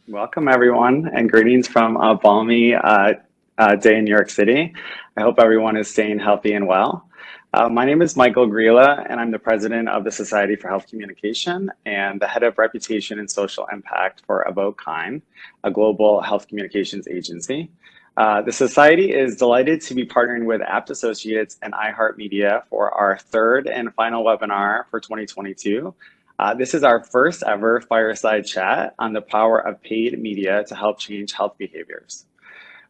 Welcome, everyone, and greetings from a balmy day in New York City. I hope everyone is staying healthy and well. My name is Michael Grilla, and I'm the president of the Society for Health Communication and the head of reputation and social impact for Avokine, a global health communications agency. The Society is delighted to be partnering with Apt Associates and iHeartMedia for our third and final webinar for 2022. This is our first ever fireside chat on the power of paid media to help change health behaviors.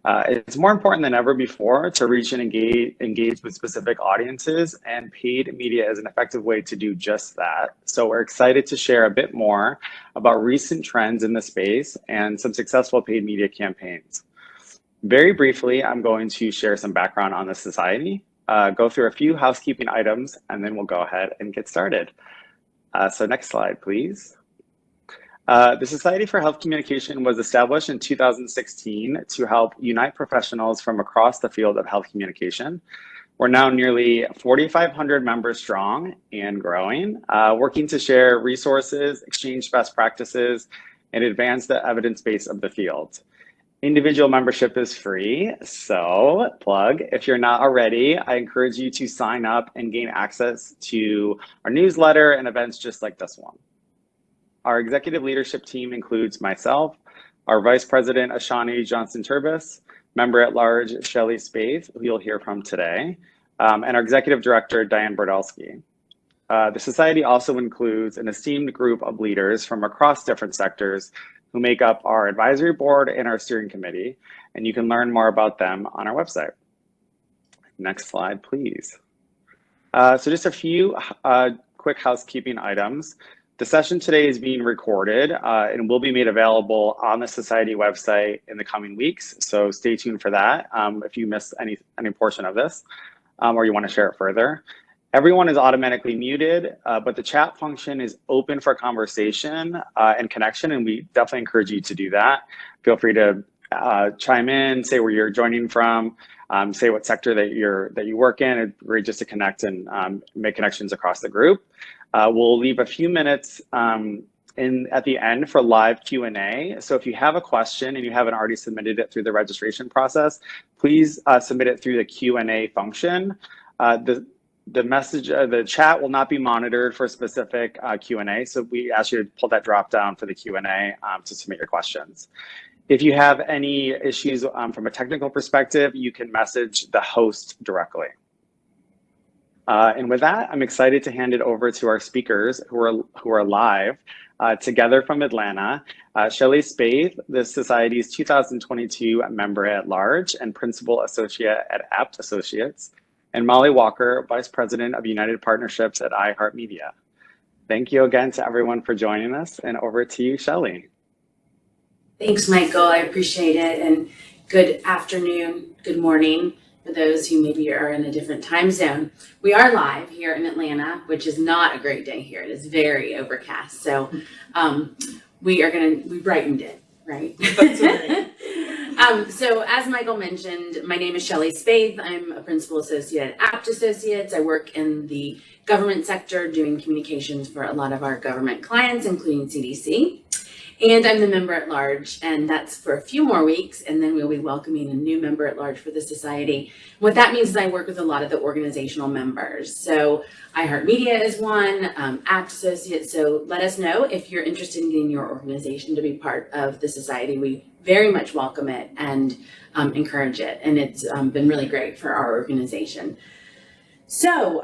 It's more important than ever before to reach and engage with specific audiences, and paid media is an effective way to do just that. So we're excited to share a bit more about recent trends in the space and some successful paid media campaigns. Very briefly, I'm going to share some background on the Society, go through a few housekeeping items, and then we'll go ahead and get started. So next slide, please. The Society for Health Communication was established in 2016 to help unite professionals from across the field of health communication. We're now nearly 4,500 members strong and growing, working to share resources, exchange best practices, and advance the evidence base of the field. Individual membership is free, so plug. If you're not already, I encourage you to sign up and gain access to our newsletter and events just like this one. Our executive leadership team includes myself, our Vice President Ashani Johnson-Turbis, Member at Large Shelley Spaeth, who you'll hear from today, and our Executive Director Diane Brodelsky. The Society also includes an esteemed group of leaders from across different sectors who make up our advisory board and our steering committee, and you can learn more about them on our website. Next slide, please. So just a few quick housekeeping items. The session today is being recorded and will be made available on the Society website in the coming weeks, so stay tuned for that if you missed any portion of this or you want to share it further. Everyone is automatically muted, but the chat function is open for conversation and connection, and we definitely encourage you to do that. Feel free to chime in, say where you're joining from, say what sector that you work in. It's great just to connect and make connections across the group. We'll leave a few minutes at the end for live Q&A. So if you have a question and you haven't already submitted it through the registration process, please submit it through the Q&A function. The chat will not be monitored for specific Q&A, so we ask you to pull that drop down for the Q&A to submit your questions. If you have any issues from a technical perspective, you can message the host directly. And with that, I'm excited to hand it over to our speakers who are live together from Atlanta. Shelley Spaeth, the Society's 2022 Member at Large and Principal Associate at Apt Associates, and Molly Walker, Vice President of United Partnerships at iHeartMedia. Thank you again to everyone for joining us, and over to you, Shelley. Thanks, Michael. I appreciate it, and good afternoon, good morning for those who maybe are in a different time zone. We are live here in Atlanta, which is not a great day here. It is very overcast, so we brightened it, right? That's right. So as Michael mentioned, my name is Shelley Spaeth. I'm a Principal Associate at Apt Associates. I work in the government sector doing communications for a lot of our government clients, including CDC. And I'm the Member at Large, and that's for a few more weeks, and then we'll be welcoming a new Member at Large for the Society. What that means is I work with a lot of the organizational members. So iHeartMedia is one, Apt Associates. So let us know if you're interested in getting your organization to be part of the Society. We very much welcome it and encourage it, and it's been really great for our organization. So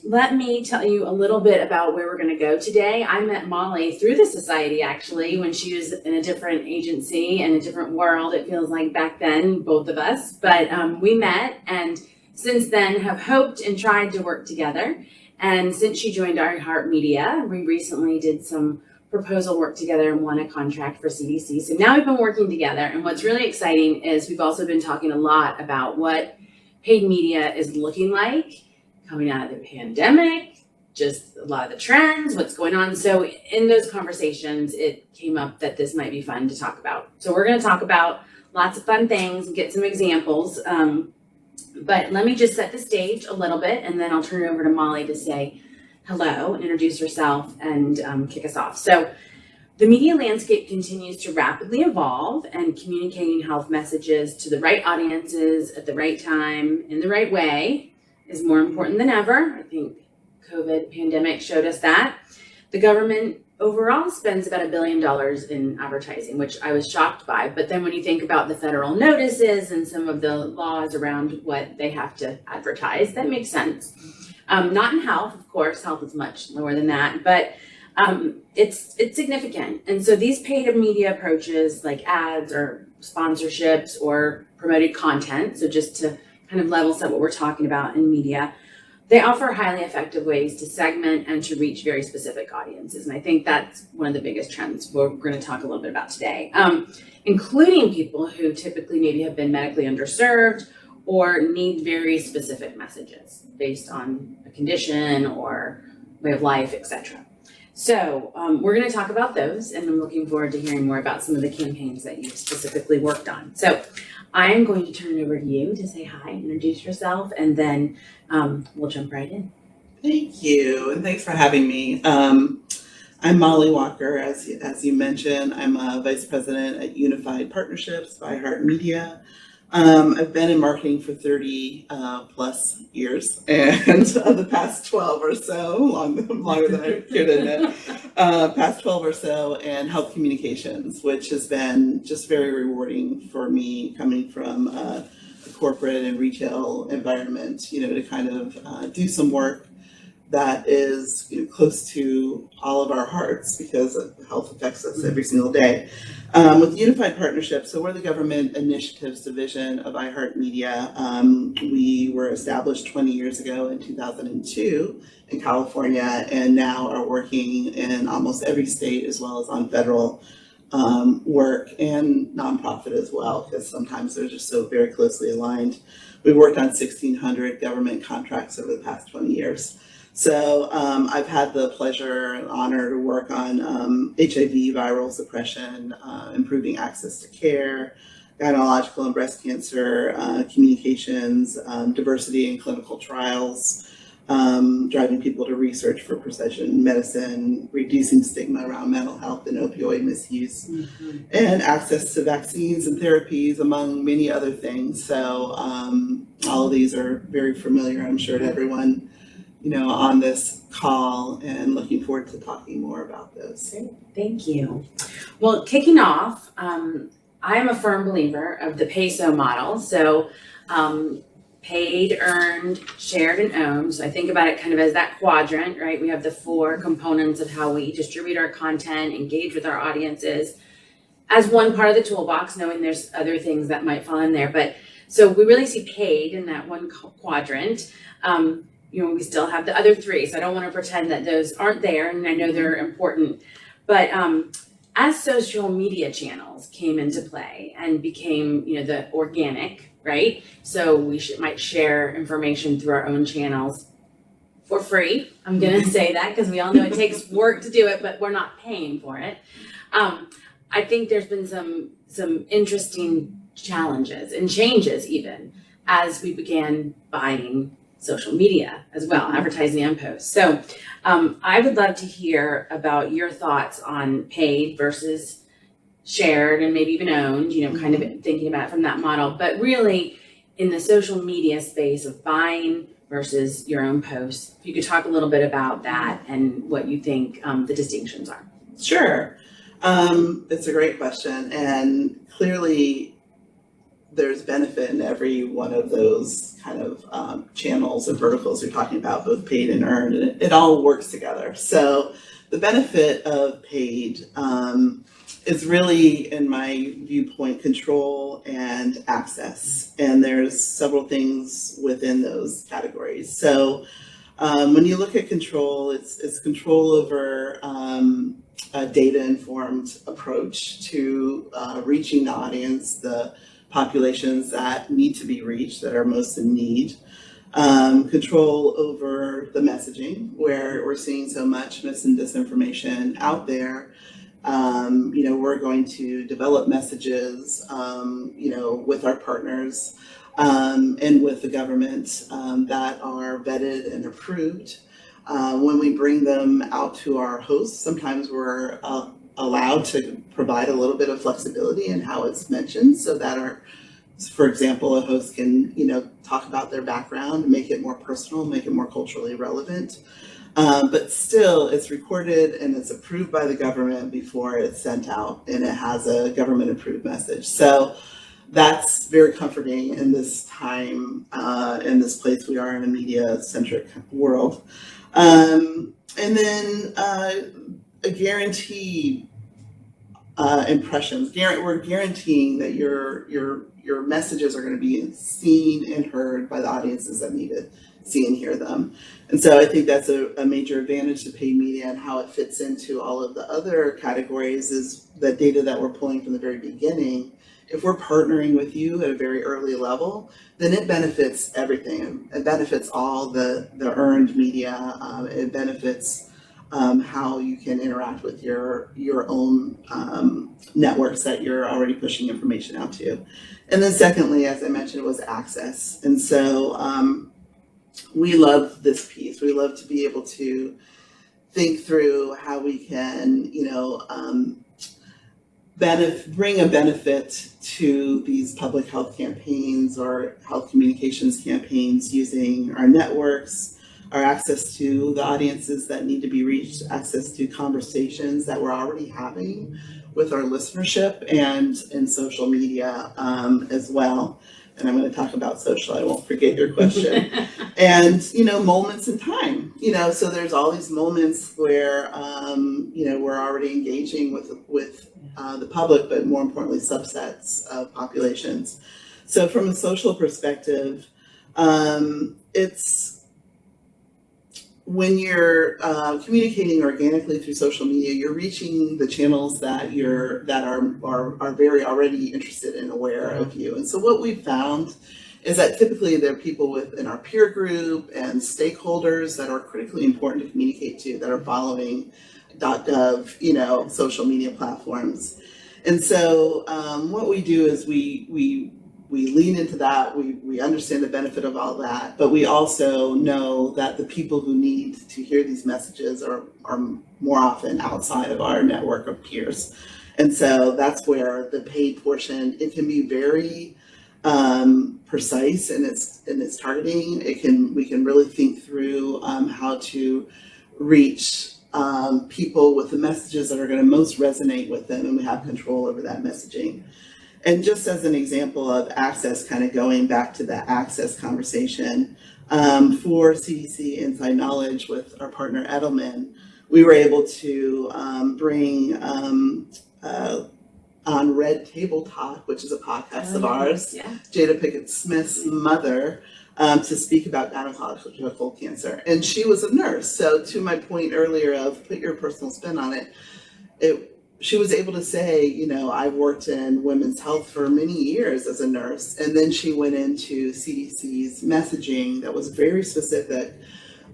let me tell you a little bit about where we're going to go today. I met Molly through the Society, actually, when she was in a different agency and a different world. It feels like back then, both of us. But we met, and since then have hoped and tried to work together. And since she joined iHeartMedia, we recently did some proposal work together and won a contract for CDC. So now we've been working together. And what's really exciting is we've also been talking a lot about what paid media is looking like coming out of the pandemic, just a lot of the trends, what's going on. So in those conversations, it came up that this might be fun to talk about. So we're going to talk about lots of fun things and get some examples. But let me just set the stage a little bit, and then I'll turn it over to Molly to say hello, introduce herself, and kick us off. So The media landscape continues to rapidly evolve, and communicating health messages to the right audiences at the right time in the right way is more important than ever. I think COVID pandemic showed us that. The government overall spends about $1 billion in advertising, which I was shocked by. But then when you think about the federal notices and some of the laws around what they have to advertise, that makes sense. Not in health, of course. Health is much lower than that, but it's significant. And so these paid media approaches, like ads or sponsorships or promoted content, so just to kind of level set what we're talking about in media, they offer highly effective ways to segment and to reach very specific audiences. And I think that's one of the biggest trends we're going to talk a little bit about today, including people who typically maybe have been medically underserved or need very specific messages based on a condition or way of life, etc. So we're going to talk about those, and I'm looking forward to hearing more about some of the campaigns that you've specifically worked on. So I am going to turn it over to you to say hi, introduce yourself, and then we'll jump right in. Thank you, and thanks for having me. I'm Molly Walker, as you mentioned. I'm a vice president at Unified Partnerships by Heart Media. I've been in marketing for 30 plus years, and the past 12 or so, longer than I could admit, past 12 or so, and health communications, which has been just very rewarding for me coming from a corporate and retail environment, to kind of do some work that is close to all of our hearts, because health affects us every single day. With Unified Partnerships, so we're the government initiatives division of iHeartMedia. We were established 20 years ago in 2002 in California, and now are working in almost every state, as well as on federal work and nonprofit as well, because sometimes they're just so very closely aligned. We've worked on 1,600 government contracts over the past 20 years. So I've had the pleasure and honor to work on HIV viral suppression, improving access to care, gynecological and breast cancer, communications, diversity in clinical trials, driving people to research for precision medicine, reducing stigma around mental health and opioid misuse, and access to vaccines and therapies, among many other things. So all of these are very familiar, I'm sure, to everyone on this call, and looking forward to talking more about those. Great. Thank you. Well, kicking off, I am a firm believer of the PESO model. So paid, earned, shared, and owned. So I think about it kind of as that quadrant, right? We have the 4 components of how we distribute our content, engage with our audiences as one part of the toolbox, knowing there's other things that might fall in there. But so we really see paid in that one quadrant. We still have the other 3, so I don't want to pretend that those aren't there, and I know they're important. But as social media channels came into play and became, the organic, right? So we might share information through our own channels for free. I'm going to say that because we all know it takes work to do it, but we're not paying for it. I think there's been some interesting challenges and changes even as we began buying social media as well, advertising and posts. So I would love to hear about your thoughts on paid versus shared and maybe even owned, kind of thinking about it from that model, but really in the social media space of buying versus your own posts. If you could talk a little bit about that and what you think the distinctions are. Sure. It's a great question, and clearly there's benefit in every one of those kind of channels and verticals you're talking about, both paid and earned, and it all works together. So the benefit of paid is really, in my viewpoint, control and access. And there's several things within those categories. So when you look at control, it's control over a data-informed approach to reaching the audience, the populations that need to be reached, that are most in need. Control over the messaging, where we're seeing so much mis and disinformation out there. We're going to develop messages, with our partners and with the government that are vetted and approved. When we bring them out to our hosts, sometimes we're allowed to provide a little bit of flexibility in how it's mentioned, so that for example, a host can, talk about their background, make it more personal, make it more culturally relevant. But still, it's recorded and it's approved by the government before it's sent out, and it has a government approved message. So that's very comforting in this time, in this place we are in a media centric world. And then a guaranteed impressions. We're guaranteeing that your messages are going to be seen and heard by the audiences that need to see and hear them. And so I think that's a major advantage to paid media, and how it fits into all of the other categories is the data that we're pulling from the very beginning. If we're partnering with you at a very early level, then it benefits everything. It benefits all the earned media. It benefits how you can interact with your own networks that you're already pushing information out to. And then secondly, as I mentioned, was access. And so we love this piece. We love to be able to think through how we can, bring a benefit to these public health campaigns or health communications campaigns using our networks, our access to the audiences that need to be reached, access to conversations that we're already having with our listenership, and in social media as well. And I'm going to talk about social, I won't forget your question. And, moments in time, so there's all these moments where, we're already engaging with the public, but more importantly, subsets of populations. So from a social perspective, it's when you're communicating organically through social media, you're reaching the channels that are very already interested and aware of you. And so what we've found is that typically there are people within our peer group and stakeholders that are critically important to communicate to, that are following .gov, social media platforms. And so what we do is we lean into that, we understand the benefit of all that, but we also know that the people who need to hear these messages are more often outside of our network of peers. And so that's where the paid portion, it can be very precise in its targeting. We can really think through how to reach people with the messages that are going to most resonate with them, and we have control over that messaging. And just as an example of access, kind of going back to the access conversation, for CDC Inside Knowledge with our partner Edelman, we were able to bring on Red Table Talk, which is a podcast of ours, Jada Pinkett Smith's mother, to speak about gynecological cancer. And she was a nurse. So to my point earlier of put your personal spin on it, she was able to say, I've worked in women's health for many years as a nurse. And then she went into CDC's messaging that was very specific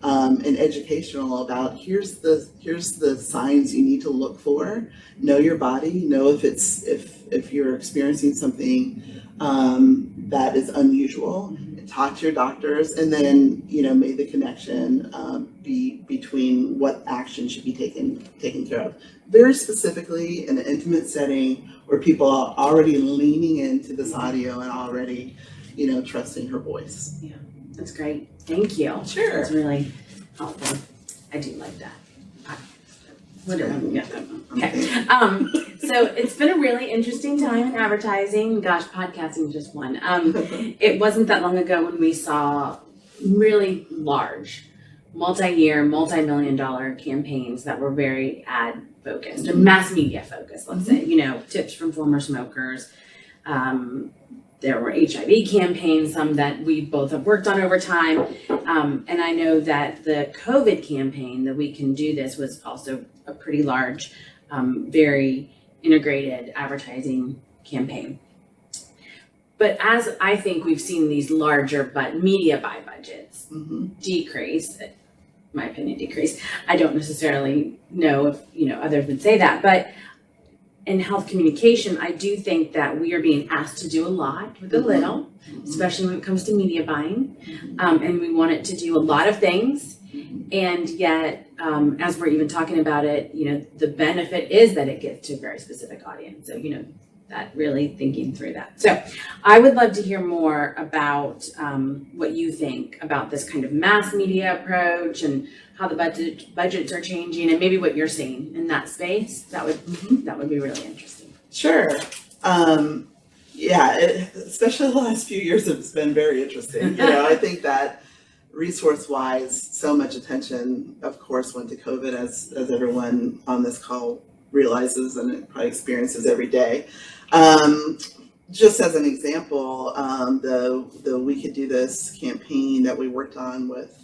and educational about here's the signs you need to look for. Know your body. Know if you're experiencing something that is unusual. Talk to your doctors, and then made the connection between what action should be taken care of. Very specifically in an intimate setting where people are already leaning into this audio and already, trusting her voice. Yeah, that's great. Thank you. Sure. That's really helpful. I do like that. Okay. So it's been a really interesting time in advertising. Gosh, podcasting is just one. It wasn't that long ago when we saw really large, multi-year, multi-million-dollar campaigns that were very ad focused, or mass media focused, let's say, tips from former smokers. There were HIV campaigns, some that we both have worked on over time. And I know that the COVID campaign, that We Can Do This, was also a pretty large, very integrated advertising campaign. But as I think we've seen these larger media buy budgets decrease, in my opinion, decrease. I don't necessarily know if, others would say that, but in health communication, I do think that we are being asked to do a lot with a little, especially when it comes to media buying. And we want it to do a lot of things And yet, as we're even talking about it, the benefit is that it gets to a very specific audience. So, that really thinking through that. So I would love to hear more about what you think about this kind of mass media approach and how the budgets are changing, and maybe what you're seeing in that space. That would be really interesting. Sure. Especially the last few years, it's been very interesting. I think that resource-wise, so much attention, of course, went to COVID, as everyone on this call realizes and it probably experiences every day. Just as an example, the We Could Do This campaign that we worked on with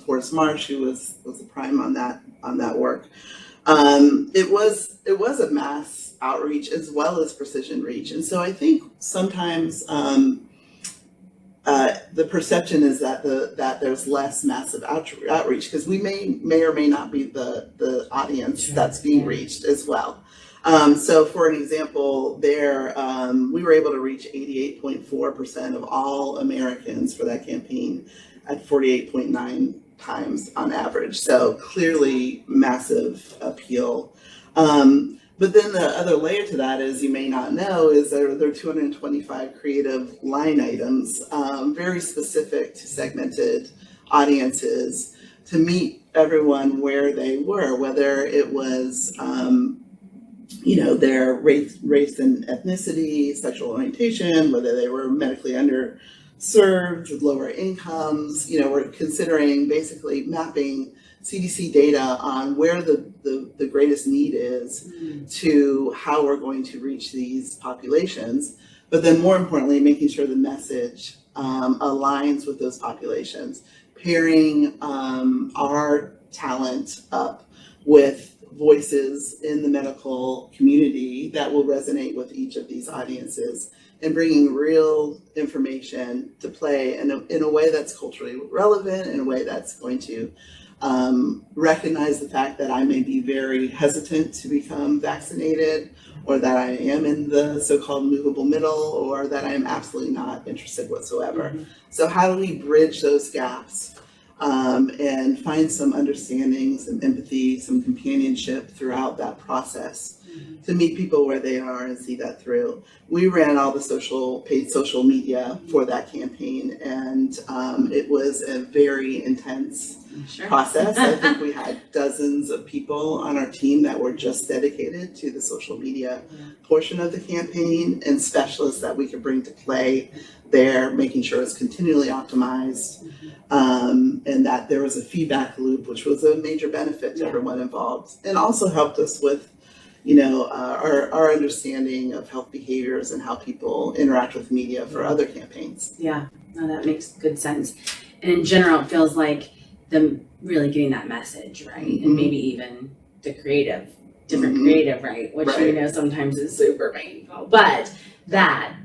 Forrest Marsh, who was the prime on that work. It was a mass outreach as well as precision reach, and so I think sometimes the perception is that there's less massive outreach because we may or may not be the audience that's being reached as well. So for an example, we were able to reach 88.4% of all Americans for that campaign at 48.9 times on average. So clearly massive appeal. But then the other layer to that is, you may not know, is there are 225 creative line items, very specific to segmented audiences to meet everyone where they were, whether it was their race and ethnicity, sexual orientation, whether they were medically underserved, with lower incomes. We're considering basically mapping CDC data on where the greatest need is to how we're going to reach these populations, but then more importantly, making sure the message aligns with those populations, pairing our talent up with voices in the medical community that will resonate with each of these audiences, and bringing real information to play in a way that's culturally relevant, in a way that's going to recognize the fact that I may be very hesitant to become vaccinated, or that I am in the so-called movable middle, or that I am absolutely not interested whatsoever. So how do we bridge those gaps and find some understanding, some empathy, some companionship throughout that process to meet people where they are and see that through? We ran all the paid social media for that campaign, and it was a very intense process. I think we had dozens of people on our team that were just dedicated to the social media portion of the campaign, and specialists that we could bring to play there, making sure it's continually optimized, and that there was a feedback loop, which was a major benefit to everyone involved, and also helped us with our understanding of health behaviors and how people interact with media for other campaigns. Yeah, no, that makes good sense. And in general, it feels like them really getting that message, right? And maybe even the different creative, right? Which, sometimes is super painful. But that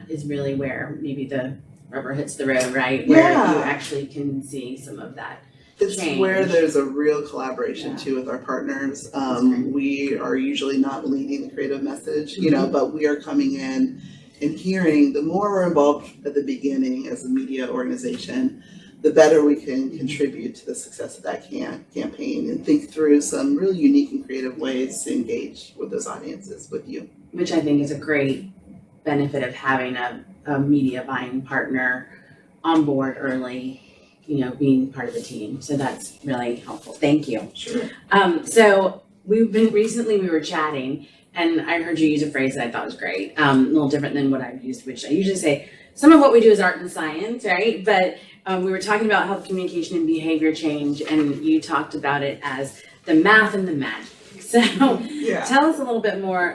is really where maybe the rubber hits the road, right? Where you actually can see some of that. It's where there's a real collaboration too with our partners. We are usually not leading the creative message, but we are coming in and hearing. The more we're involved at the beginning as a media organization, the better we can contribute to the success of that campaign and think through some really unique and creative ways to engage with those audiences with you. Which I think is a great benefit of having a media buying partner on board early, being part of the team. So that's really helpful. Thank you. Sure. So we were chatting, and I heard you use a phrase that I thought was great, a little different than what I've used, which I usually say, some of what we do is art and science, right? But we were talking about health communication and behavior change, and you talked about it as the math and the magic. So tell us a little bit more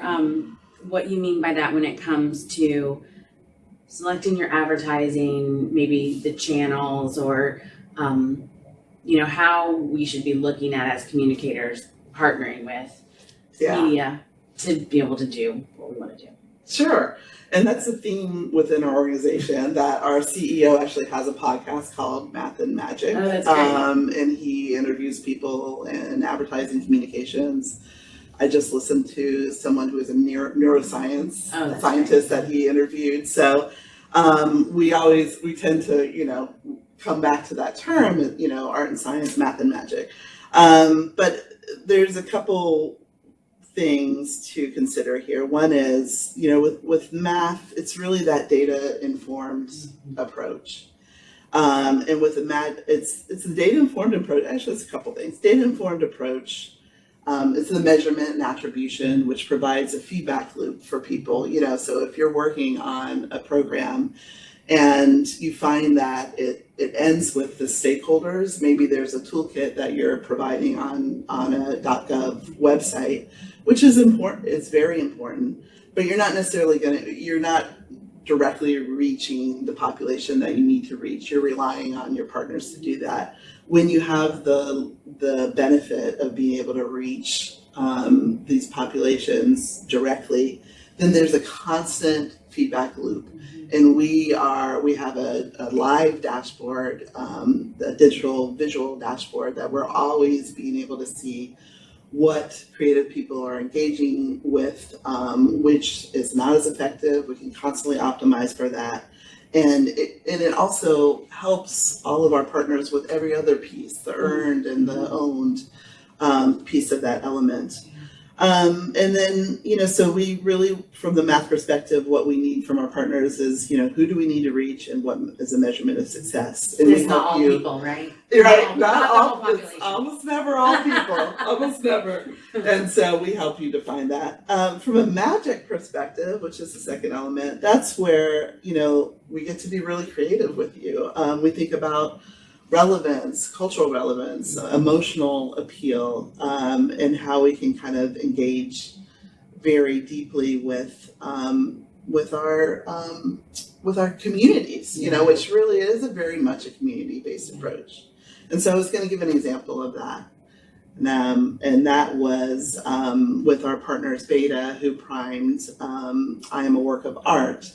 what you mean by that when it comes to selecting your advertising, maybe the channels, or how we should be looking at as communicators partnering with media to be able to do what we want to do. Sure. And that's a theme within our organization, that our CEO actually has a podcast called Math and Magic. Oh, that's great. And he interviews people in advertising communications. I just listened to someone who is a neuroscience scientist that he interviewed. So we tend to, come back to that term, art and science, math and magic. But there's a couple things to consider here. One is, with math, it's really that data informed approach. And with the it's a data informed approach. Actually, it's a couple things. Data informed approach. It's the measurement and attribution, which provides a feedback loop for people. So if you're working on a program and you find that it ends with the stakeholders, maybe there's a toolkit that you're providing on a .gov website, which is important. It's very important, but you're not directly reaching the population that you need to reach. You're relying on your partners to do that. When you have the benefit of being able to reach these populations directly, then there's a constant feedback loop. And we have a live dashboard, a digital visual dashboard that we're always being able to see what creative people are engaging with, which is not as effective. We can constantly optimize for that. And it also helps all of our partners with every other piece, the earned and the owned piece of that element. And then, so we really, from the math perspective, what we need from our partners is, who do we need to reach and what is a measurement of success? And It's we not help all you. people, right? Right, Not the all, whole it's population. almost never all people, almost never. And so we help you define that. From a magic perspective, which is the second element, that's where, we get to be really creative with you. We think about relevance, cultural relevance, emotional appeal, and how we can kind of engage very deeply with our communities, which really is very much a community-based approach. And so I was going to give an example of that. And that was with our partners Beta, who primed I Am a Work of Art,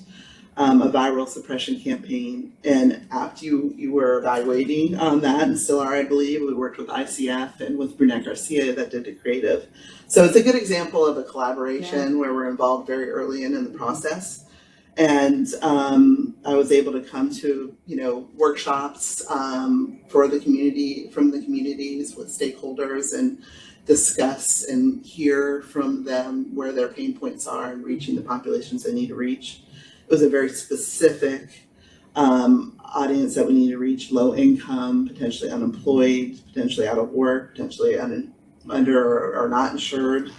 a viral suppression campaign. And after you were evaluating on that, and still are, I believe, we worked with ICF and with Brunette Garcia that did the creative. So it's a good example of a collaboration where we're involved very early in the process. And I was able to come to, workshops for the community, from the communities with stakeholders, and discuss and hear from them where their pain points are in reaching the populations they need to reach. It was a very specific audience that we need to reach: low income, potentially unemployed, potentially out of work, potentially under or not insured,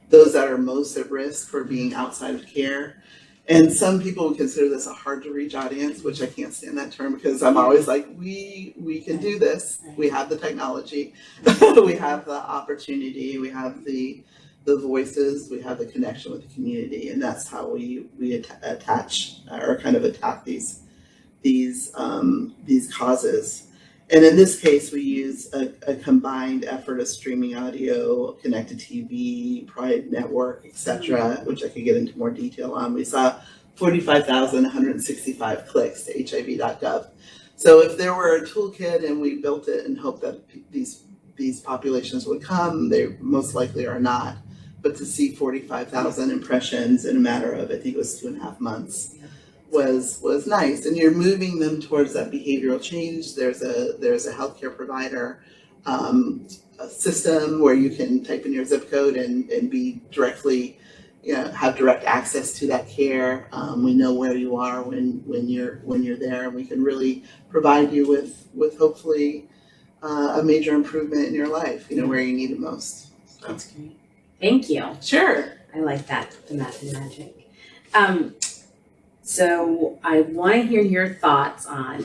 those that are most at risk for being outside of care. And some people would consider this a hard to reach audience, which I can't stand that term, because I'm always like, we can do this. We have the technology, we have the opportunity, we have the voices, we have the connection with the community, and that's how we attach or kind of attack these causes. And in this case, we use a combined effort of streaming audio, connected TV, Pride Network, etc., which I could get into more detail on. We saw 45,165 clicks to hiv.gov. So if there were a toolkit and we built it and hoped that these populations would come, they most likely are not. But to see 45,000 impressions in a matter of, I think it was 2.5 months, was nice. And you're moving them towards that behavioral change. There's a healthcare provider system where you can type in your zip code and be directly, have direct access to that care. We know where you are when you're there, and we can really provide you with hopefully a major improvement in your life, where you need it most. So. That's great. Thank you. Sure. I like that, the math and magic. So I want to hear your thoughts on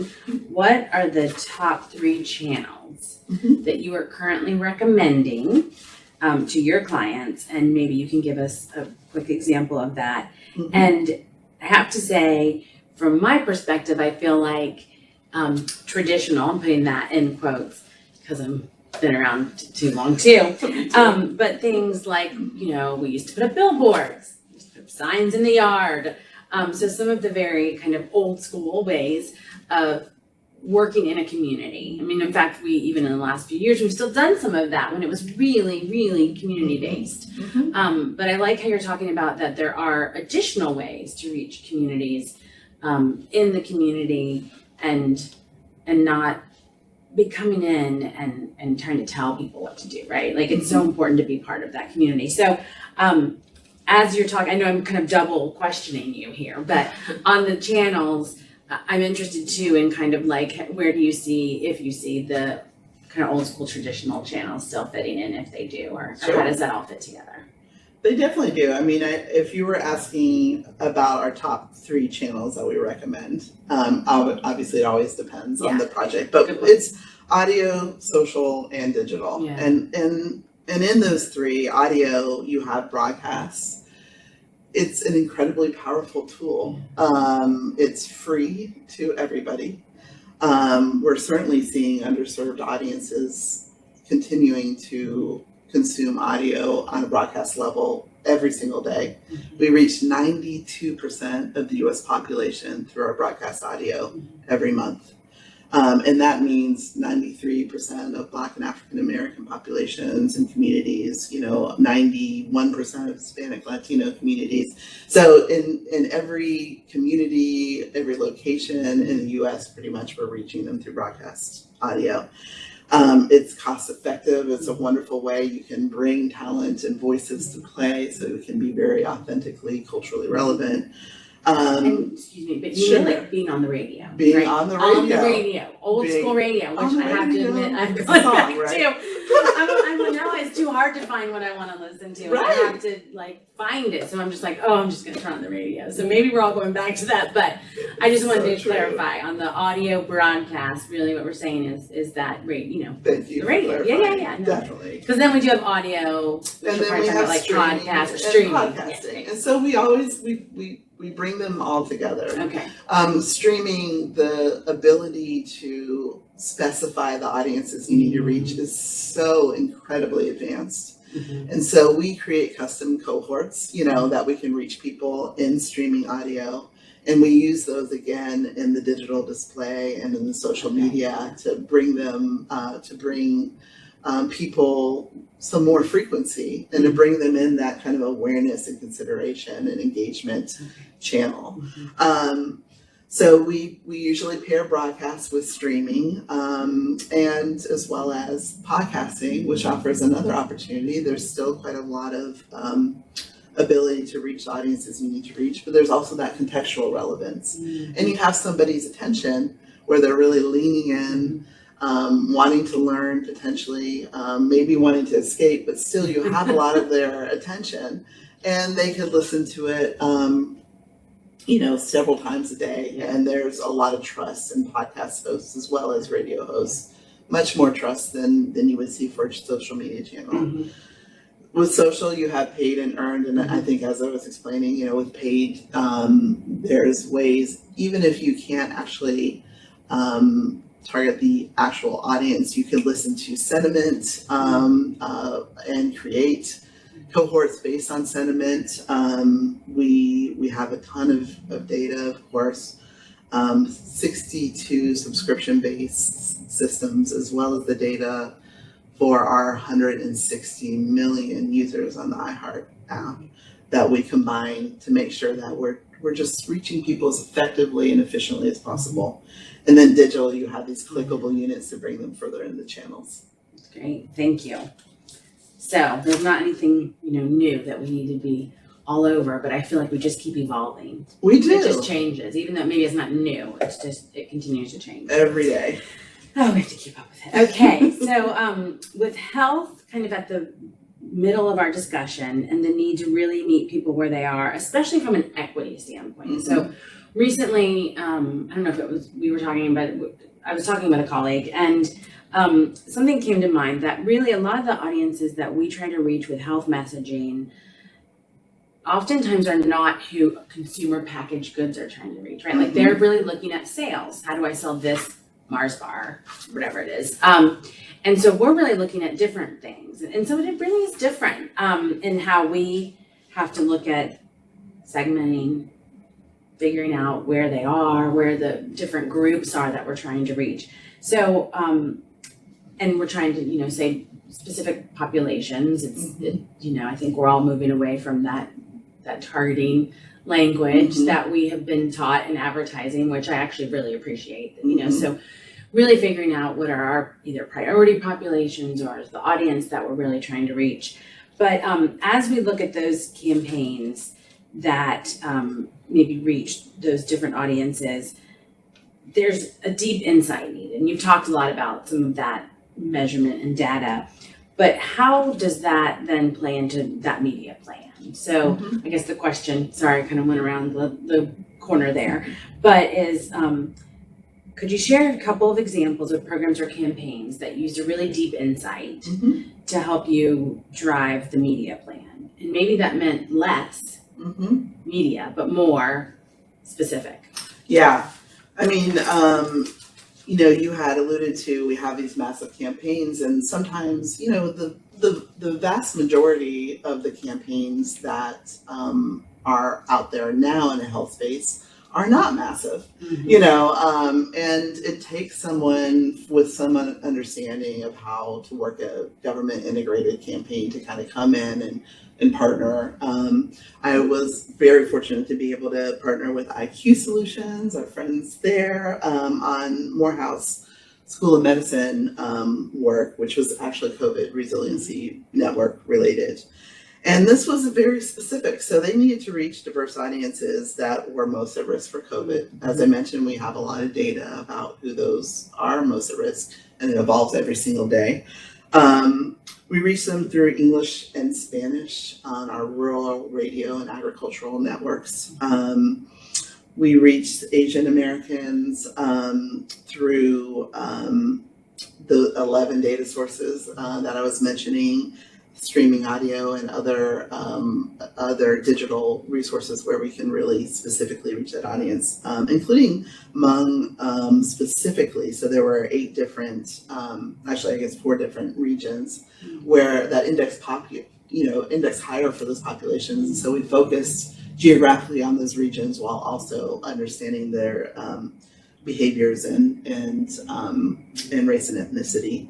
what are the top 3 channels that you are currently recommending to your clients, and maybe you can give us a quick example of that. And I have to say, from my perspective, I feel like traditional, I'm putting that in quotes because I'm been around too long too. But things like, we used to put up billboards, we used to put up signs in the yard. So some of the very kind of old school ways of working in a community. I mean, in fact, we, even in the last few years, we've still done some of that when it was really, really community based. But I like how you're talking about that there are additional ways to reach communities in the community, and not be coming in and trying to tell people what to do, right? Like it's so important to be part of that community. So as you're talking, I know I'm kind of double questioning you here, but on the channels, I'm interested too in kind of like where do you see, if you see the kind of old school traditional channels still fitting in, if they do, or Sure. how does that all fit together? They definitely do. I mean, if you were asking about our top 3 channels that we recommend, obviously it always depends on the project, but Good point. it's audio, social, and digital. Yeah. And in those 3, audio, you have broadcasts. It's an incredibly powerful tool. It's free to everybody. We're certainly seeing underserved audiences continuing to consume audio on a broadcast level every single day. We reach 92% of the US population through our broadcast audio every month. And that means 93% of Black and African American populations and communities, 91% of Hispanic Latino communities. So in every community, every location in the US, pretty much we're reaching them through broadcast audio. It's cost effective. It's a wonderful way you can bring talent and voices to play so it can be very authentically culturally relevant. And excuse me, but you Sure. know, like being on the radio, Being right? on the On the radio. radio, old Being school radio, which on the I have to radio. admit I've It's a gone song, back right? to. I now it's too hard to find what I want to listen to. Right. I have to like find it, so I'm just like, oh, I'm just gonna turn on the radio. So maybe we're all going back to that, but I just wanted So to true. clarify on the audio broadcast. Really, what we're saying is that Thank you the for radio. clarifying. Yeah. No. Definitely. Because then we do have audio, which And we're then probably we talking have about like streaming podcasts or and streaming. podcasting. Yeah. And so we always we bring them all together. Okay. Streaming, the ability to specify the audiences you need to reach is so incredibly advanced. Mhm. And so we create custom cohorts, that we can reach people in streaming audio. And we use those again in the digital display and in the social media to bring them, people some more frequency and to bring them in that kind of awareness and consideration and engagement channel. So we usually pair broadcasts with streaming, and as well as podcasting, which offers another opportunity. There's still quite a lot of ability to reach the audiences you need to reach, but there's also that contextual relevance. And you have somebody's attention where they're really leaning in, wanting to learn potentially, maybe wanting to escape, but still you have a lot of their attention and they could listen to it, several times a day. Yeah. And there's a lot of trust in podcast hosts as well as radio hosts, much more trust than you would see for a social media channel. Mhm. With social, you have paid and earned, and I think as I was explaining, with paid, there's ways, even if you can't actually target the actual audience, you can listen to sentiment and create cohorts based on sentiment. We have a ton of data, of course, 62 subscription-based systems, as well as the data for our 160 million users on the iHeart app that we combine to make sure that we're just reaching people as effectively and efficiently as possible. And then digital, you have these clickable units to bring them further into the channels. Great, thank you. So there's not anything, new that we need to be all over, but I feel like we just keep evolving. We do. It just changes, even though maybe it's not new, it continues to change. Every day. Oh, we have to keep up with it. Okay, so with health kind of at the middle of our discussion and the need to really meet people where they are, especially from an equity standpoint. Mhm. So recently, I don't know if it was, I was talking with a colleague and something came to mind that really a lot of the audiences that we try to reach with health messaging oftentimes are not who consumer packaged goods are trying to reach, right? Like they're really looking at sales. How do I sell this Mars bar, whatever it is. And so we're really looking at different things. And so it really is different in how we have to look at segmenting, figuring out where they are, where the different groups are that we're trying to reach. So, and we're trying to, say specific populations. I think we're all moving away from that targeting language that we have been taught in advertising, which I actually really appreciate, so really figuring out what are our either priority populations or the audience that we're really trying to reach. But as we look at those campaigns that maybe reach those different audiences, there's a deep insight needed. And you've talked a lot about some of that measurement and data, but how does that then play into that media plan? So I guess the question, sorry, I kind of went around the corner there, but is, could you share a couple of examples of programs or campaigns that used a really deep insight to help you drive the media plan? And maybe that meant less media, but more specific. Yeah. I mean, you know, you had alluded to, we have these massive campaigns, and sometimes, you know, the vast majority of the campaigns that are out there now in the health space are not massive, you know, and it takes someone with some understanding of how to work a government integrated campaign to kind of come in and partner. I was very fortunate to be able to partner with IQ Solutions, our friends there, on Morehouse School of Medicine work, which was actually COVID Resiliency Network related. And this was very specific. So they needed to reach diverse audiences that were most at risk for COVID. As I mentioned, we have a lot of data about who those are most at risk, and it evolves every single day. We reach them through English and Spanish on our rural radio and agricultural networks. We reach Asian Americans through the 11 data sources that I was mentioning, streaming audio and other digital resources where we can really specifically reach that audience, including Hmong specifically. So there were 8 different, actually I guess 4 different regions where that index higher for those populations. And so we focused geographically on those regions while also understanding their behaviors and race and ethnicity.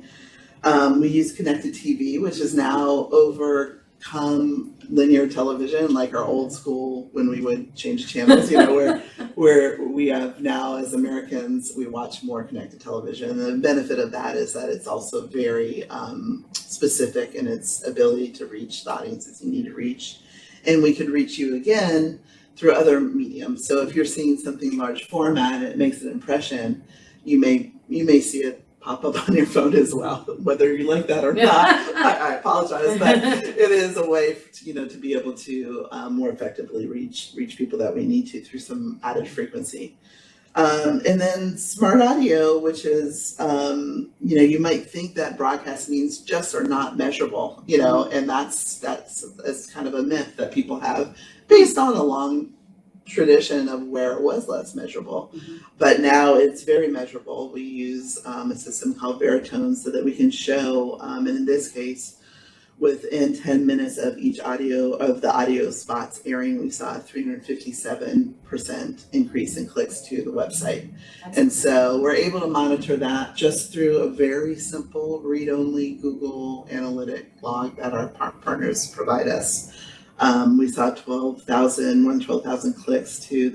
We use connected TV, which has now overcome linear television, like our old school when we would change channels, you know, where we have now as Americans, we watch more connected television. And the benefit of that is that it's also very specific in its ability to reach the audiences you need to reach. And we could reach you again through other mediums. So if you're seeing something large format, it makes an impression, you may see it pop up on your phone as well, whether you like that or not. I apologize, but it is a way to be able to more effectively reach people that we need to through some added frequency. And then smart audio, which is, you might think that broadcast means just or not measurable, and that's kind of a myth that people have based on a long tradition of where it was less measurable. But now it's very measurable. We use a system called Veritone so that we can show, and in this case, within 10 minutes of each audio spots airing, we saw a 357% increase in clicks to the website. And so we're able to monitor that just through a very simple read-only Google Analytic log that our partners provide us. We saw 12,000 clicks to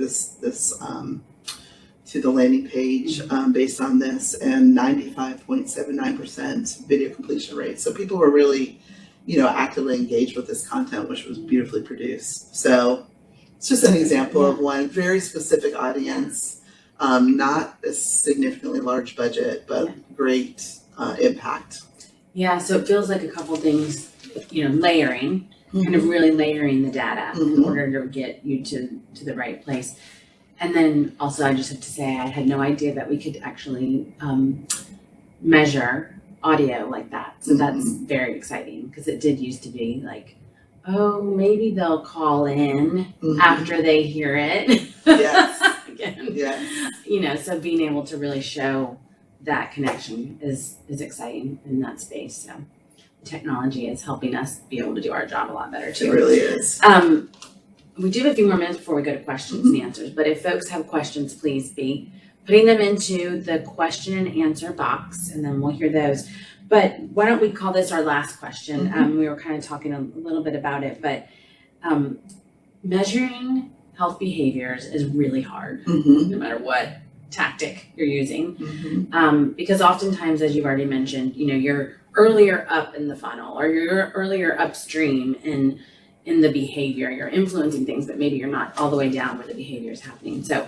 to the landing page based on this, and 95.79% video completion rate. So people were really, actively engaged with this content, which was beautifully produced. So it's just an example of one very specific audience, not a significantly large budget, but great impact. Yeah, so it feels like a couple things, layering. Kind of really layering the data in order to get you to the right place. And then also I just have to say I had no idea that we could actually measure audio like that. So that's very exciting, because it did used to be like, oh, maybe they'll call in after they hear it. Yes. Again. Yes. So being able to really show that connection is exciting in that space. So technology is helping us be able to do our job a lot better too. It really is. We do have a few more minutes before we go to questions and answers, but if folks have questions, please be putting them into the question and answer box, and then we'll hear those. But why don't we call this our last question? We were kind of talking a little bit about it, but measuring health behaviors is really hard, no matter what tactic you're using. Mhm. Because oftentimes, as you've already mentioned, you're earlier up in the funnel or you're earlier upstream in the behavior. You're influencing things, but maybe you're not all the way down where the behavior is happening. So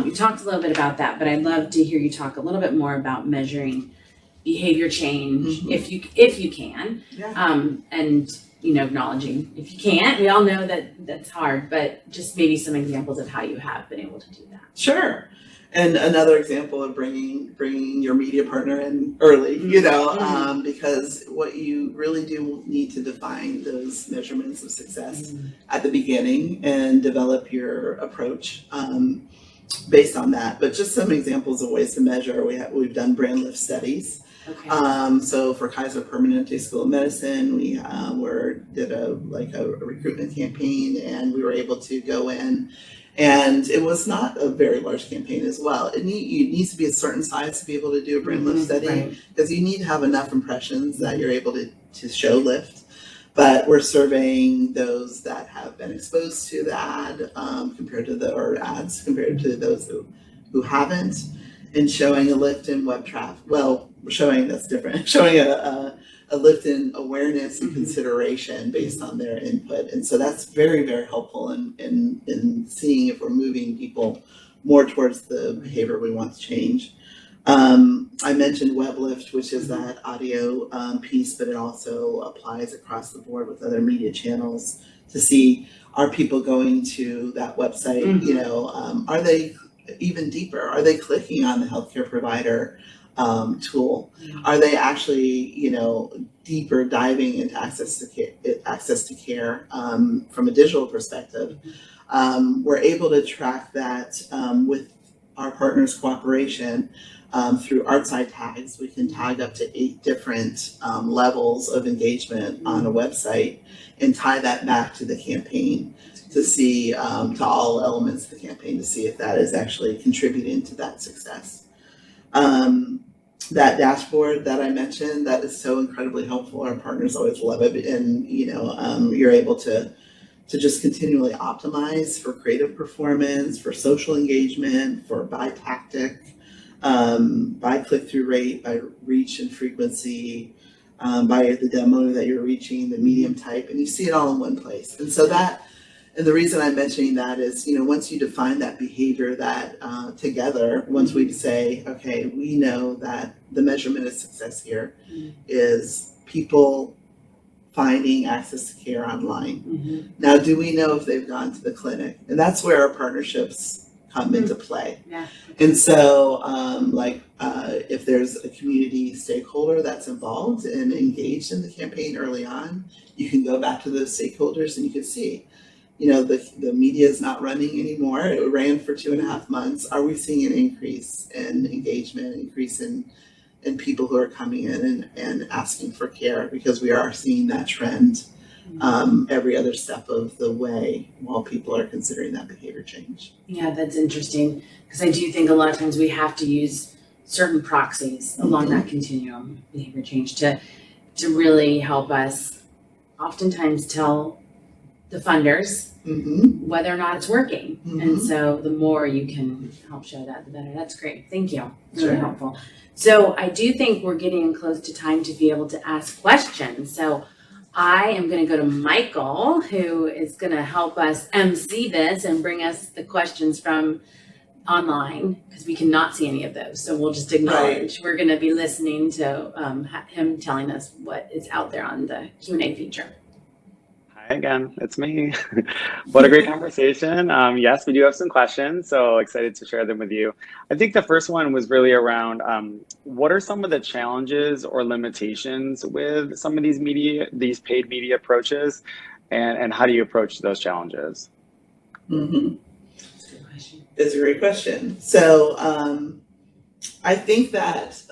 you talked a little bit about that, but I'd love to hear you talk a little bit more about measuring behavior change Mhm. if you can, Yeah. and acknowledging if you can't. We all know that that's hard, but just maybe some examples of how you have been able to do that. Sure. And another example of bringing your media partner in early, because what you really do need to define those measurements of success at the beginning and develop your approach based on that. But just some examples of ways to measure. We've done brand lift studies. Okay. So for Kaiser Permanente School of Medicine, we did a recruitment campaign, and we were able to go in. And it was not a very large campaign as well. You need to be a certain size to be able to do a brand lift study, Right. because you need to have enough impressions that you're able to show lift. But we're surveying those that have been exposed to the ad compared to those who haven't, and showing a lift in web traffic. Well, showing that's different. Showing a lift in awareness and consideration based on their input. And so that's very, very helpful in seeing if we're moving people more towards the behavior we want to change. I mentioned WebLift, which is that audio piece, but it also applies across the board with other media channels to see, are people going to that website? Are they even deeper? Are they clicking on the healthcare provider tool? Yeah. Are they actually, deeper diving into access to care from a digital perspective? We're able to track that with our partners' cooperation through ArtSide tags. We can tag up to 8 different levels of engagement on a website and tie that back to the campaign to see to all elements of the campaign to see if that is actually contributing to that success. That dashboard that I mentioned, that is so incredibly helpful. Our partners always love it, and you're able to just continually optimize for creative performance, for social engagement, for by tactic, by click-through rate, by reach and frequency, by the demo that you're reaching, the medium type, and you see it all in one place. And so and the reason I'm mentioning that is, once you define that behavior, that together, once we say, okay, we know that the measurement of success here is people finding access to care online. Now, do we know if they've gone to the clinic? And that's where our partnerships come into play. Yeah. And so, if there's a community stakeholder that's involved and engaged in the campaign early on, you can go back to those stakeholders and you can see, the media is not running anymore. It ran for 2.5 months. Are we seeing an increase in engagement, increase in people who are coming in and asking for care? Because we are seeing that trend every other step of the way while people are considering that behavior change. Yeah, that's interesting, because I do think a lot of times we have to use certain proxies along that continuum behavior change to really help us oftentimes tell the funders whether or not it's working. And so the more you can help show that, the better. That's great. Thank you. Really helpful. So I do think we're getting close to time to be able to ask questions. So I am going to go to Michael, who is going to help us MC this and bring us the questions from online, because we cannot see any of those. So we'll just acknowledge we're going to be listening to him telling us what is out there on the Q&A feature. Hi again, it's me. What a great conversation. Yes, we do have some questions, so excited to share them with you. I think the first one was really around what are some of the challenges or limitations with some of these paid media approaches, and how do you approach those challenges? It's a great question. So I think that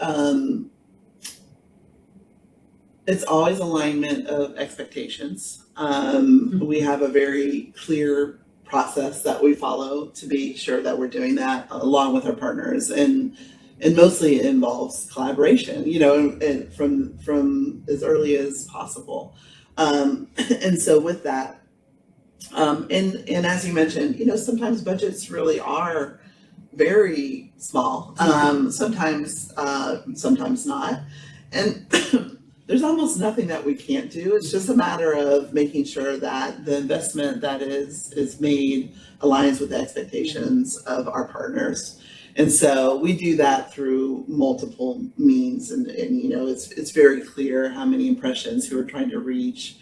it's always alignment of expectations. We have a very clear process that we follow to be sure that we're doing that along with our partners, and mostly it involves collaboration, and from as early as possible. And so with that, and as you mentioned, sometimes budgets really are very small. Sometimes not. And there's almost nothing that we can't do. It's just a matter of making sure that the investment that is made aligns with the expectations of our partners. And so we do that through multiple means, and it's very clear how many impressions who are trying to reach.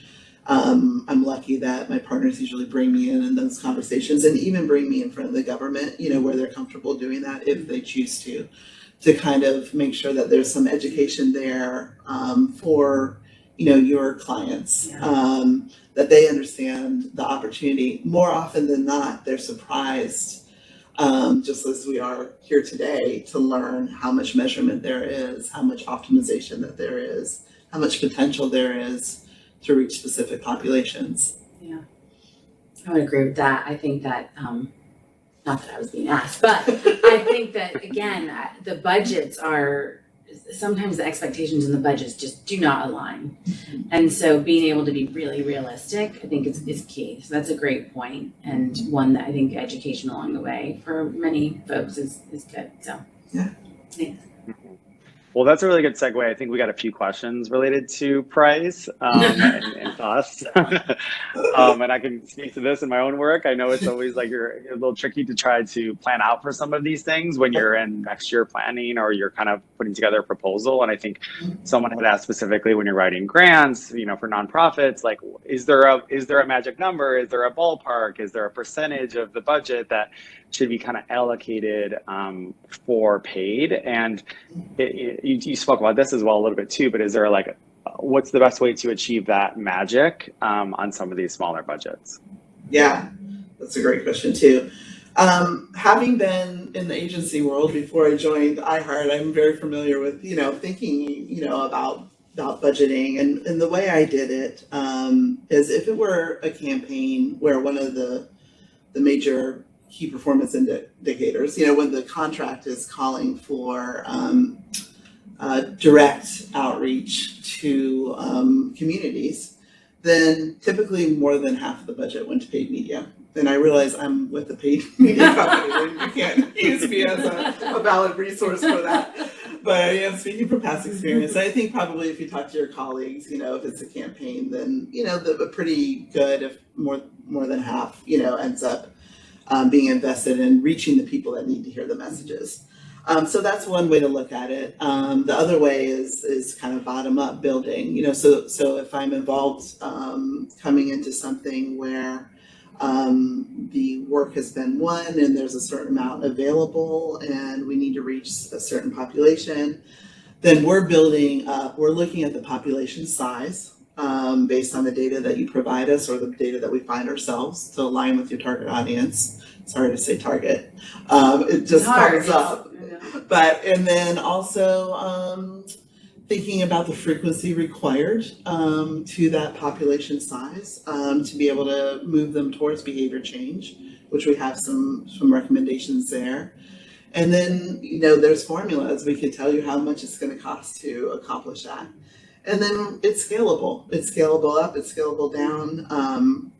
I'm lucky that my partners usually bring me in those conversations, and even bring me in front of the government, where they're comfortable doing that if they choose to kind of make sure that there's some education there for your clients, that they understand the opportunity. More often than not, they're surprised, just as we are here today, to learn how much measurement there is, how much optimization that there is, how much potential there is to reach specific populations. Yeah, I would agree with that. I think that, not that I was being asked, but I think that, again, the budgets are, sometimes the expectations in the budgets just do not align. And so being able to be really realistic, I think is key. So that's a great point, and one that I think education along the way for many folks is good. So yeah. Thanks. Well, that's a really good segue. I think we got a few questions related to price and costs. And I can speak to this in my own work. I know it's always like you're a little tricky to try to plan out for some of these things when you're in next year planning, or you're kind of putting together a proposal. And I think someone had asked specifically, when you're writing grants, for nonprofits, like, is there a magic number? Is there a ballpark? Is there a percentage of the budget that should be kind of allocated for paid? And you spoke about this as well a little bit too, but is there what's the best way to achieve that magic on some of these smaller budgets? Yeah, that's a great question too. Having been in the agency world before I joined iHeart, I'm very familiar with, thinking, about budgeting. And the way I did it is, if it were a campaign where one of the major key performance indicators, when the contract is calling for direct outreach to communities, then typically more than half of the budget went to paid media. And I realize I'm with the paid media company, and you can't use me as a valid resource for that. But I am speaking from past experience. I think probably if you talk to your colleagues, if it's a campaign, then pretty good if more than half ends up being invested in reaching the people that need to hear the messages. So that's one way to look at it. The other way is kind of bottom up building. So if I'm involved coming into something where the work has been won and there's a certain amount available and we need to reach a certain population, then we're looking at the population size based on the data that you provide us, or the data that we find ourselves, to align with your target audience. Sorry to say target. It just comes up. And then also thinking about the frequency required to that population size to be able to move them towards behavior change, which we have some recommendations there. And then, there's formulas. We could tell you how much it's going to cost to accomplish that. And then it's scalable. It's scalable up, it's scalable down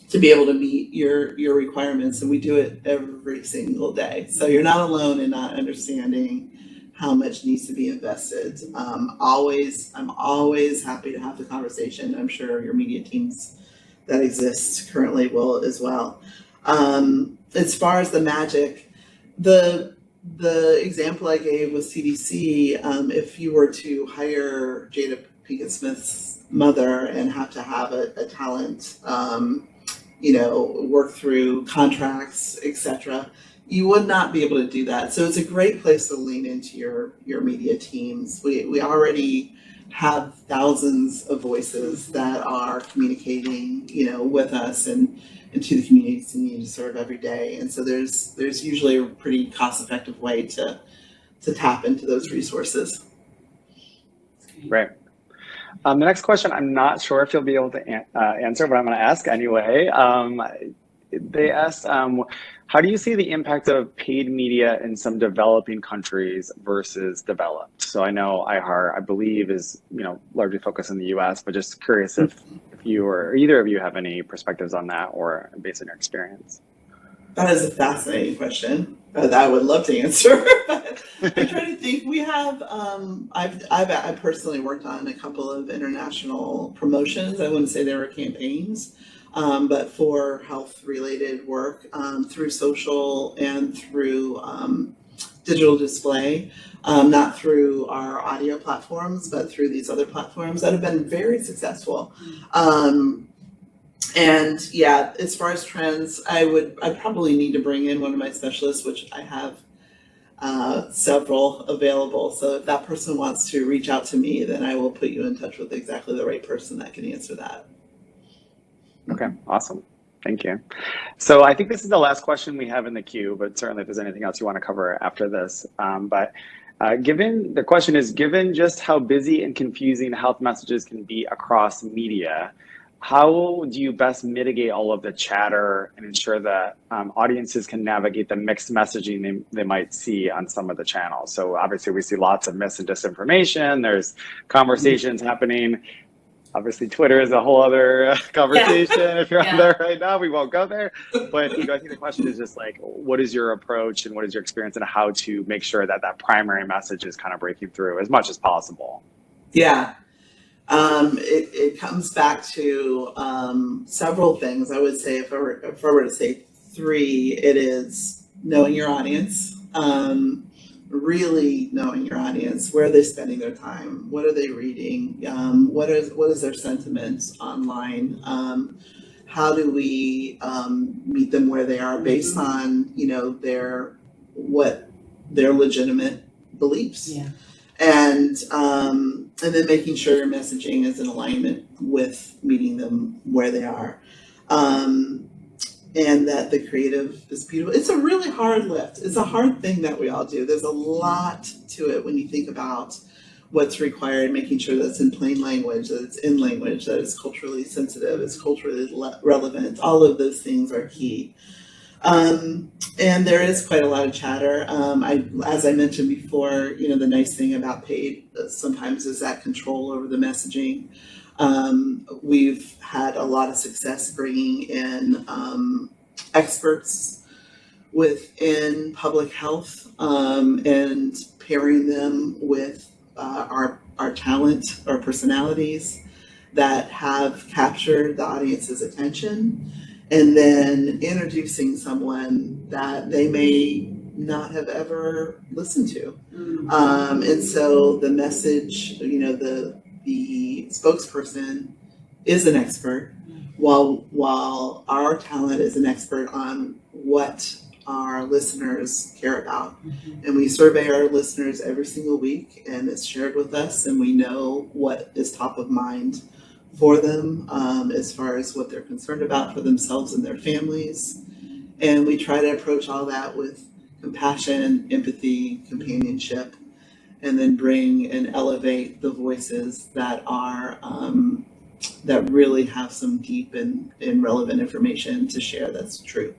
to be able to meet your requirements. And we do it every single day. So you're not alone in not understanding how much needs to be invested. I'm always happy to have the conversation. I'm sure your media teams that exist currently will as well. As far as the magic, the example I gave was CDC. If you were to hire Jada Pinkett Smith's mother and have to have a talent, work through contracts, etc., you would not be able to do that. So it's a great place to lean into your media teams. We already have thousands of voices that are communicating, with us and to the communities we need to serve every day. And so there's usually a pretty cost-effective way to tap into those resources. Right. The next question, I'm not sure if you'll be able to answer, but I'm going to ask anyway. They asked, how do you see the impact of paid media in some developing countries versus developed? So I know iHeart, I believe, is largely focused in the US, but just curious if you or either of you have any perspectives on that, or based on your experience. That is a fascinating question. that I would love to answer. But I'm trying to think. We have I personally worked on a couple of international promotions. I wouldn't say they were campaigns, but for health related work through social and through digital display, not through our audio platforms, but through these other platforms that have been very successful. And yeah, as far as trends, I probably need to bring in one of my specialists, which I have several available. So if that person wants to reach out to me, then I will put you in touch with exactly the right person that can answer that. Okay, awesome. Thank you. So I think this is the last question we have in the queue, but certainly if there's anything else you want to cover after this. Given the question is, given just how busy and confusing health messages can be across media, how do you best mitigate all of the chatter and ensure that audiences can navigate the mixed messaging they might see on some of the channels? So obviously we see lots of mis and disinformation. There's conversations happening. Obviously Twitter is a whole other conversation. If you're on there right now, we won't go there. But I think the question is just like, what is your approach and what is your experience and how to make sure that that primary message is kind of breaking through as much as possible? Yeah. It comes back to several things. I would say if I were to say three, it is knowing your audience, really knowing your audience. Where are they spending their time? What are they reading? What is their sentiment online? How do we meet them where they are based on their legitimate beliefs? Yeah. And then making sure your messaging is in alignment with meeting them where they are. And that the creative is beautiful. It's a really hard lift. It's a hard thing that we all do. There's a lot to it when you think about what's required, making sure that it's in plain language, that it's in language, that it's culturally sensitive, it's culturally relevant. All of those things are key. And there is quite a lot of chatter. As I mentioned before, the nice thing about paid sometimes is that control over the messaging. We've had a lot of success bringing in experts within public health and pairing them with our talent or personalities that have captured the audience's attention, and then introducing someone that they may not have ever listened to. And so the message, the spokesperson is an expert, while our talent is an expert on what our listeners care about. And we survey our listeners every single week, and it's shared with us, and we know what is top of mind for them as far as what they're concerned about for themselves and their families. And we try to approach all that with compassion, empathy, companionship, and then bring and elevate the voices that are that really have some deep and relevant information to share that's true.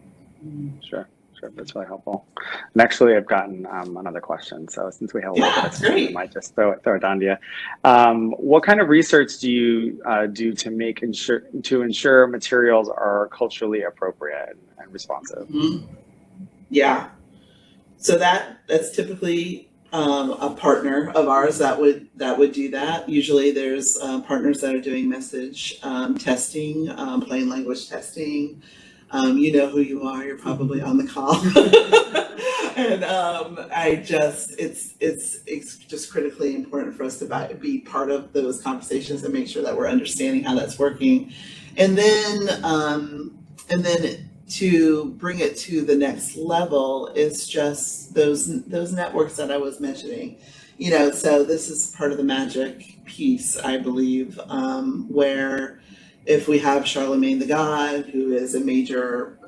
Sure, that's really helpful. And actually, I've gotten another question. So since we have a little bit of time, I might just throw it down to you. What kind of research do you do to ensure materials are culturally appropriate and responsive? Yeah, so that's typically a partner of ours that would do that. Usually, there's partners that are doing message testing, plain language testing. You know who you are. You're probably on the call, and it's just critically important for us to be part of those conversations and make sure that we're understanding how that's working, and then to bring it to the next level is just those networks that I was mentioning. So this is part of the magic piece, I believe, where if we have Charlemagne the God, who is a major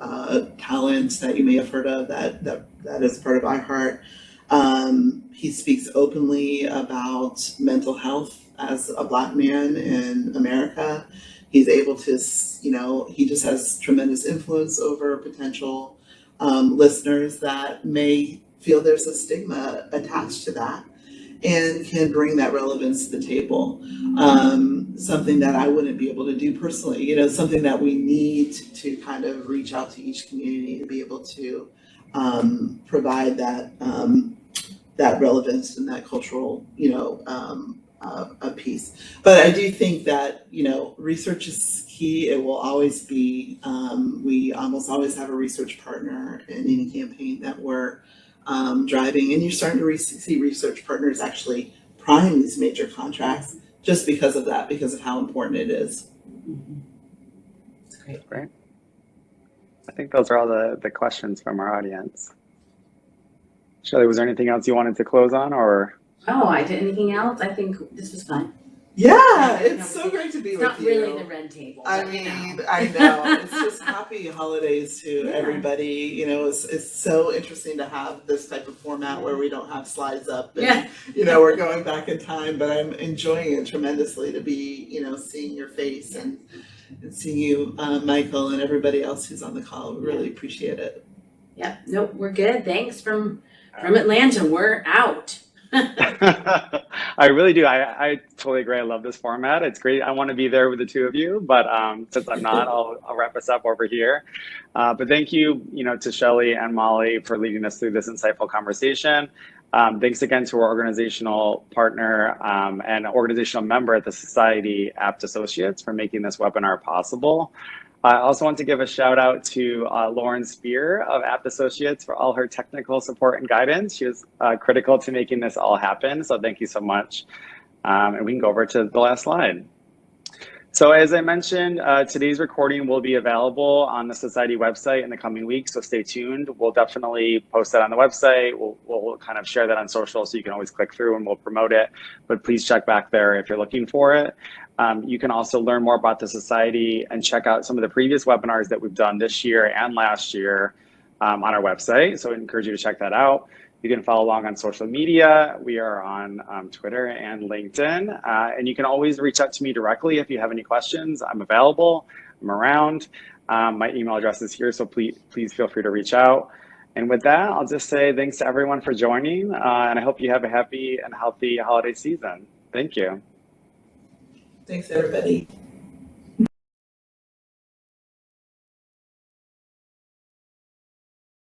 talent that you may have heard of, that is part of iHeart. He speaks openly about mental health as a Black man in America. He's able to, he just has tremendous influence over potential listeners that may feel there's a stigma attached to that, and can bring that relevance to the table. Something that I wouldn't be able to do personally, something that we need to kind of reach out to each community to be able to provide that that relevance and that cultural, a piece. But I do think that, research is key. It will always be. We almost always have a research partner in any campaign that we're driving, and you're starting to see research partners actually prime these major contracts just because of that, because of how important it is. That's great. Great. I think those are all the questions from our audience. Shelley, was there anything else you wanted to close on, or? Oh, I did anything else? I think this was fun. Yeah, it's so great to be It's with not you. really the red table. I but, mean, I know. It's just happy holidays to Yeah. everybody. It's so interesting to have this type of format where we don't have slides up and, Yeah. we're going back in time, but I'm enjoying it tremendously to be, seeing your face and seeing you, Michael, and everybody else who's on the call. We really appreciate it. Yep. Nope. We're good. Thanks from Atlanta. We're out. I really do. I totally agree. I love this format. It's great. I want to be there with the two of you, but since I'm not, I'll wrap us up over here. But thank you, to Shelley and Molly for leading us through this insightful conversation. Thanks again to our organizational partner and organizational member at the Society, Apt Associates, for making this webinar possible. I also want to give a shout out to Lauren Spear of Apt Associates for all her technical support and guidance. She was critical to making this all happen, so thank you so much. And we can go over to the last slide. So as I mentioned, today's recording will be available on the Society website in the coming weeks, so stay tuned. We'll definitely post that on the website. We'll kind of share that on social, so you can always click through and we'll promote it, but please check back there if you're looking for it. You can also learn more about the Society and check out some of the previous webinars that we've done this year and last year on our website, so I encourage you to check that out. You can follow along on social media. We are on Twitter and LinkedIn. And you can always reach out to me directly if you have any questions. I'm available, I'm around. My email address is here, so please feel free to reach out. And with that, I'll just say thanks to everyone for joining. And I hope you have a happy and healthy holiday season. Thank you. Thanks, everybody.